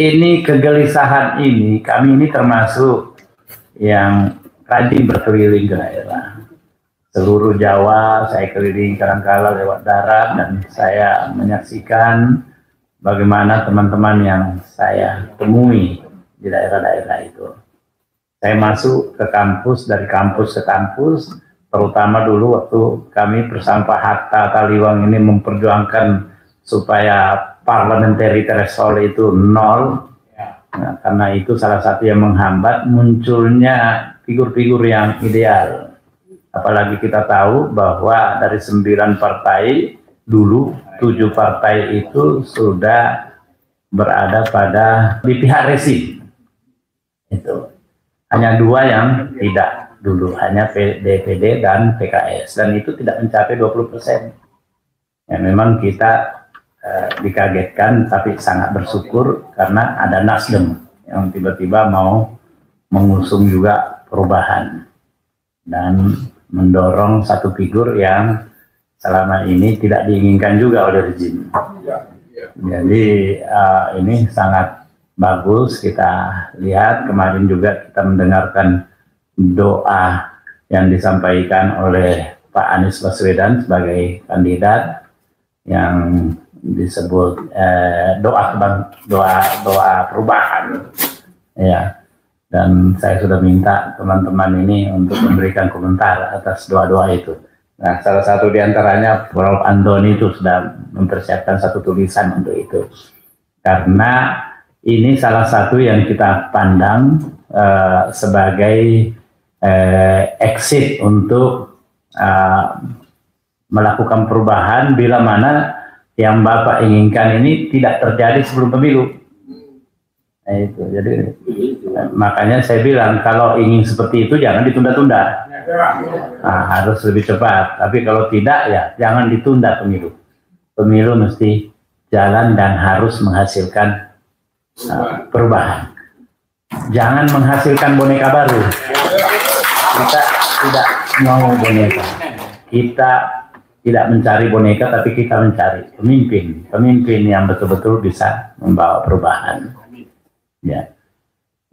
ini kegelisahan ini, kami ini termasuk yang rajin berkeliling ke daerah. Seluruh Jawa saya keliling kadangkala lewat darat dan saya menyaksikan bagaimana teman-teman yang saya temui di daerah-daerah itu. Saya masuk ke kampus, dari kampus ke kampus, terutama dulu waktu kami bersama Pak Hatta Taliwang ini memperjuangkan supaya parliamentary threshold itu nol. Nah, karena itu salah satu yang menghambat munculnya figur-figur yang ideal. Apalagi kita tahu bahwa dari 9 partai dulu 7 partai itu sudah berada di pihak rezim. Itu hanya 2 yang tidak dulu, hanya DPD dan PKS, dan itu tidak mencapai 20%. Ya, memang kita dikagetkan, tapi sangat bersyukur karena ada Nasdem yang tiba-tiba mau mengusung juga perubahan dan mendorong satu figur yang selama ini tidak diinginkan juga oleh rezim. Jadi ini sangat bagus kita lihat. Kemarin juga kita mendengarkan doa yang disampaikan oleh Pak Anies Baswedan sebagai kandidat yang disebut doa perubahan, ya. Dan saya sudah minta teman-teman ini untuk memberikan komentar atas doa-doa itu. Nah, salah satu diantaranya Prof. Andoni itu sudah mempersiapkan satu tulisan untuk itu. Karena ini salah satu yang kita pandang sebagai exit untuk melakukan perubahan bila mana yang Bapak inginkan ini tidak terjadi sebelum pemilu. Nah, itu. Jadi makanya saya bilang kalau ingin seperti itu jangan ditunda-tunda. Nah, harus lebih cepat. Tapi kalau tidak ya jangan ditunda pemilu. Pemilu mesti jalan dan harus menghasilkan perubahan. Jangan menghasilkan boneka baru. Kita tidak mau boneka. Kita tidak mencari boneka, tapi kita mencari pemimpin yang betul-betul bisa membawa perubahan. Ya.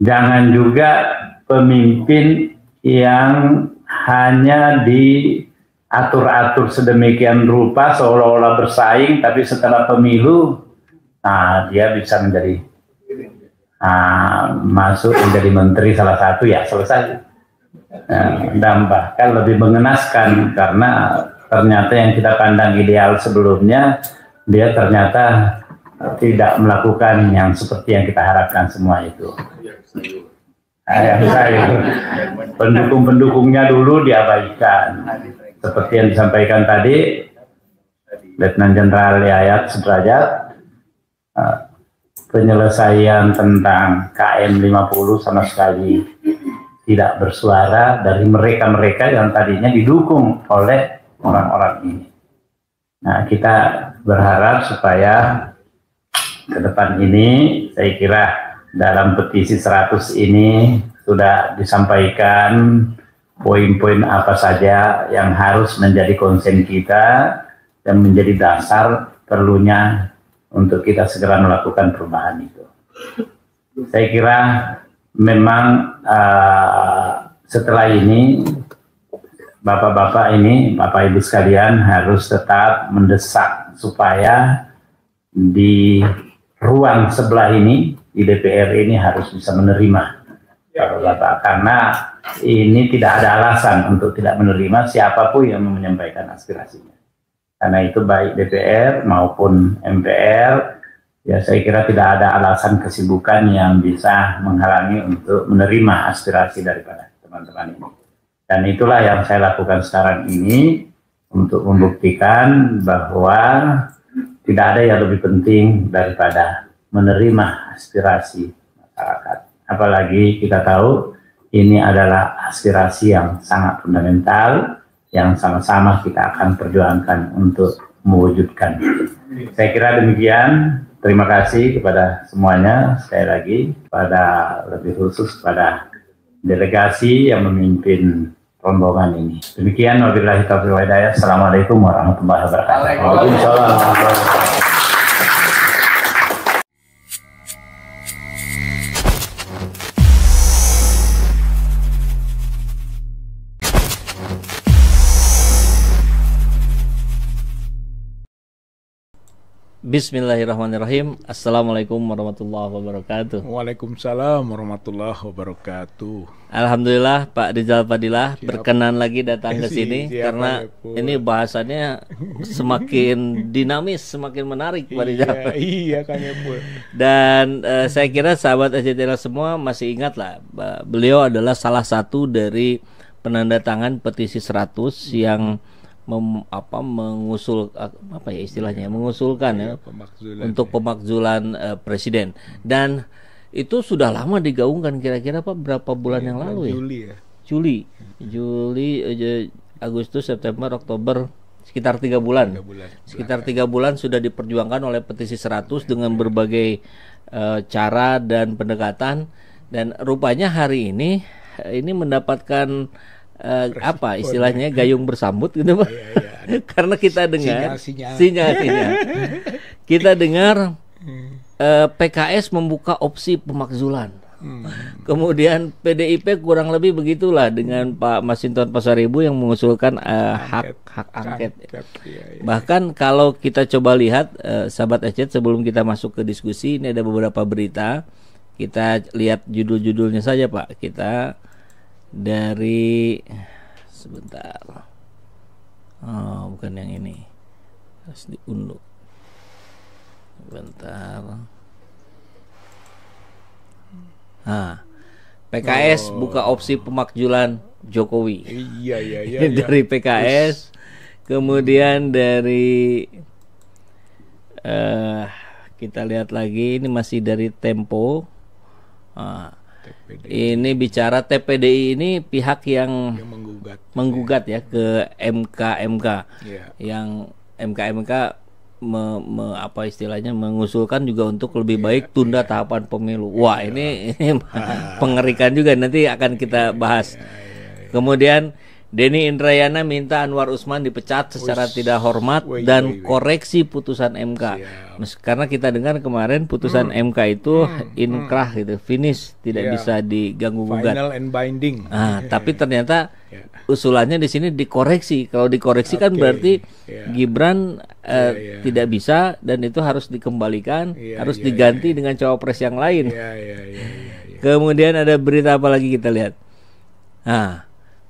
Jangan juga pemimpin yang hanya diatur-atur sedemikian rupa seolah-olah bersaing, tapi setelah pemilu, nah dia bisa menjadi masuk menjadi menteri salah satu, ya selesai. Dan bahkan lebih mengenaskan karena ternyata yang kita pandang ideal sebelumnya, dia ternyata tidak melakukan yang seperti yang kita harapkan semua itu. Pendukung-pendukungnya dulu diabaikan. Seperti yang disampaikan tadi, Letnan Jenderal Yayat Sudrajat, penyelesaian tentang KM 50 sama sekali tidak bersuara dari mereka-mereka yang tadinya didukung oleh orang-orang ini. Nah, kita berharap supaya ke depan ini, saya kira dalam petisi 100 ini sudah disampaikan poin-poin apa saja yang harus menjadi konsen kita dan menjadi dasar perlunya untuk kita segera melakukan perubahan itu. Saya kira memang setelah ini Bapak-bapak ini, Bapak Ibu sekalian harus tetap mendesak supaya di ruang sebelah ini, di DPR ini harus bisa menerima Bapak, karena ini tidak ada alasan untuk tidak menerima siapapun yang menyampaikan aspirasinya. Karena itu baik DPR maupun MPR, ya saya kira tidak ada alasan kesibukan yang bisa menghalangi untuk menerima aspirasi daripada teman-teman ini. Dan itulah yang saya lakukan sekarang ini untuk membuktikan bahwa tidak ada yang lebih penting daripada menerima aspirasi masyarakat. Apalagi kita tahu ini adalah aspirasi yang sangat fundamental, yang sama-sama kita akan perjuangkan untuk mewujudkan. Saya kira demikian. Terima kasih kepada semuanya. Sekali lagi, pada lebih khusus pada delegasi yang memimpin rombongan ini. Demikian, wabillahi taufiq wal hidayah. Assalamualaikum warahmatullahi wabarakatuh. Waalaikumsalam warahmatullahi wabarakatuh. Bismillahirrahmanirrahim. Assalamualaikum warahmatullahi wabarakatuh. Waalaikumsalam warahmatullahi wabarakatuh. Alhamdulillah Pak Rizal Fadilah Siap. berkenan lagi datang ke sini karena ini bahasannya semakin dinamis, semakin menarik Pak Rizal. Iya Kang Epul. Dan saya kira sahabat SJTL semua masih ingat lah, beliau adalah salah satu dari penanda tangan petisi 100 yang mengusulkan untuk pemakzulan presiden, dan itu sudah lama digaungkan. Kira-kira Pak berapa bulan yang lalu ya? Juli, Agustus, September, Oktober, sekitar 3 bulan. Sekitar 3 bulan sudah diperjuangkan oleh petisi 100 dengan berbagai cara dan pendekatan, dan rupanya hari ini mendapatkan apa istilahnya gayung bersambut gitu Pak. Iya. Karena kita dengar sinyal-sinyal. Kita dengar PKS membuka opsi pemakzulan. Kemudian PDIP kurang lebih begitulah dengan Pak Masinton Pasaribu yang mengusulkan hak angket. Iya. Bahkan kalau kita coba lihat sahabat SCT, sebelum kita masuk ke diskusi, ini ada beberapa berita. Kita lihat judul-judulnya saja Pak. Kita dari sebentar, bukan yang ini, harus diunduh bentar. PKS buka opsi pemakzulan Jokowi. Iya. Dari PKS. Kemudian dari kita lihat lagi, ini masih dari Tempo. Ini bicara TPDI, ini pihak yang menggugat ya ke MK. Yang MK apa istilahnya mengusulkan juga untuk lebih baik tunda tahapan pemilu. Wah, ini pengerikan juga, nanti akan kita bahas. Kemudian Denny Indrayana minta Anwar Usman dipecat secara tidak hormat dan koreksi putusan MK. Karena kita dengar kemarin putusan MK itu inkrah gitu, finish, tidak bisa diganggu gugat. Final and binding. Tapi ternyata usulannya di sini dikoreksi. Kalau dikoreksi kan berarti Gibran tidak bisa, dan itu harus dikembalikan, harus diganti dengan cawapres yang lain. Kemudian ada berita apa lagi kita lihat?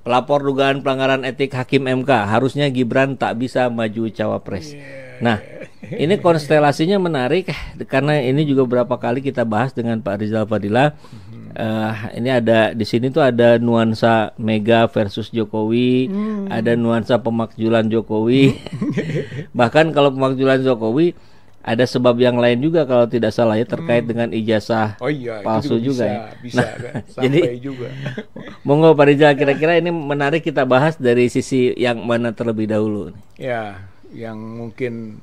Pelapor dugaan pelanggaran etik Hakim MK, harusnya Gibran tak bisa maju cawapres. Nah, ini konstelasinya menarik karena ini juga berapa kali kita bahas dengan Pak Rizal Fadilah. Ini ada di sini tuh ada nuansa Mega versus Jokowi, ada nuansa pemakzulan Jokowi. Bahkan kalau pemakzulan Jokowi ada sebab yang lain juga kalau tidak salah ya, terkait dengan ijazah palsu juga. Bisa jadi juga. Monggo Pak Rizal, kira-kira ini menarik kita bahas dari sisi yang mana terlebih dahulu? Ya, yang mungkin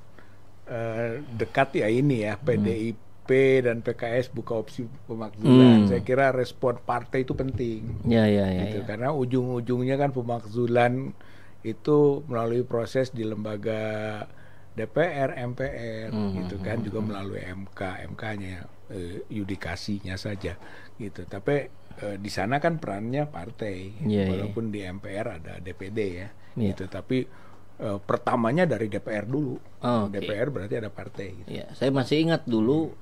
dekat ya ini ya, PDIP dan PKS buka opsi pemakzulan. Saya kira respon partai itu penting. Gitu. Karena ujung-ujungnya kan pemakzulan itu melalui proses di lembaga DPR, MPR, gitu kan, juga melalui MK-nya yudikasinya saja, gitu. Tapi di sana kan perannya partai, walaupun di MPR ada DPD ya, gitu. Tapi pertamanya dari DPR dulu. DPR berarti ada partai. Gitu. Saya masih ingat dulu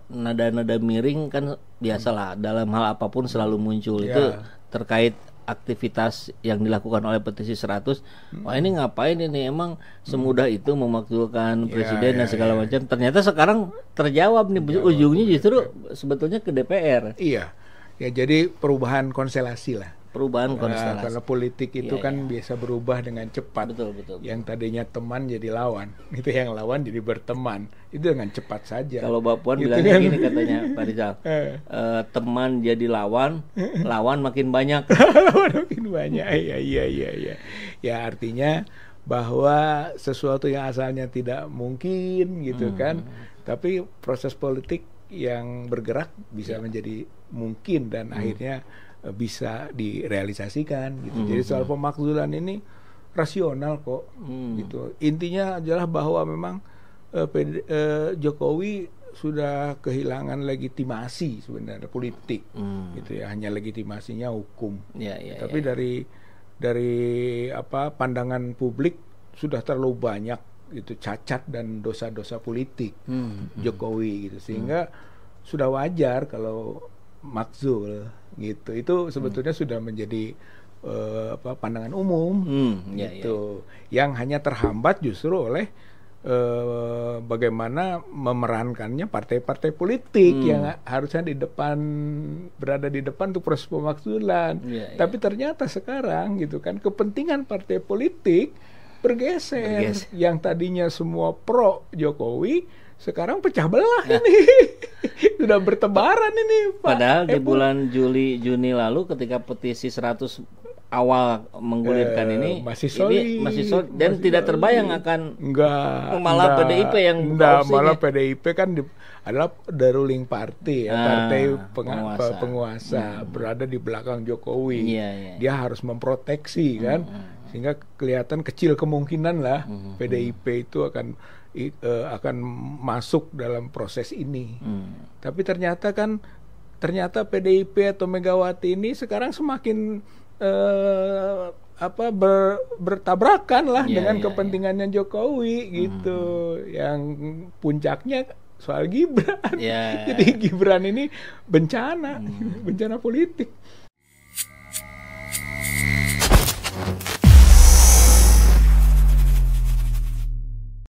nada-nada miring kan biasalah dalam hal apapun selalu muncul itu terkait aktivitas yang dilakukan oleh petisi 100. Wah, ini ngapain ini, emang semudah itu memakzulkan presiden dan segala macam. Ternyata sekarang terjawab nih, ujungnya justru sebetulnya ke DPR. Iya. Ya, jadi perubahan konstelasi lah. Konstelasi. Karena politik itu kan biasa berubah dengan cepat. Betul. Yang tadinya teman jadi lawan, itu yang lawan jadi berteman, itu dengan cepat saja. Kalau Mbak Puan gitu bilangnya kan gini katanya Pak Rizal, teman jadi lawan makin banyak. Lawan makin banyak. Iya. Ya, artinya bahwa sesuatu yang asalnya tidak mungkin gitu kan, tapi proses politik yang bergerak bisa menjadi mungkin dan akhirnya bisa direalisasikan gitu. Jadi soal pemakzulan ini rasional kok gitu. Intinya adalah bahwa memang Jokowi sudah kehilangan legitimasi sebenarnya politik gitu ya, hanya legitimasinya hukum. Tapi dari pandangan publik sudah terlalu banyak itu cacat dan dosa-dosa politik Jokowi gitu, sehingga sudah wajar kalau makzul gitu. Itu sebetulnya sudah menjadi pandangan umum gitu, yang hanya terhambat justru oleh bagaimana memerankannya partai-partai politik yang harusnya berada di depan untuk proses pemakzulan. Tapi ternyata sekarang gitu kan, kepentingan partai politik bergeser. Yang tadinya semua pro Jokowi sekarang pecah belah ini. Sudah bertebaran ini, Pak. Padahal di bulan Juni lalu ketika petisi 100 awal menggulirkan ini masih solid dan tidak terbayang akan malah PDIP yang malah PDIP kan adalah the ruling party ya, partai penguasa berada di belakang Jokowi. Dia harus memproteksi kan, sehingga kelihatan kecil kemungkinan lah PDIP itu akan masuk dalam proses ini. Tapi ternyata PDIP atau Megawati ini sekarang semakin bertabrakan lah dengan kepentingannya Jokowi gitu, yang puncaknya soal Gibran. Jadi Gibran ini bencana politik.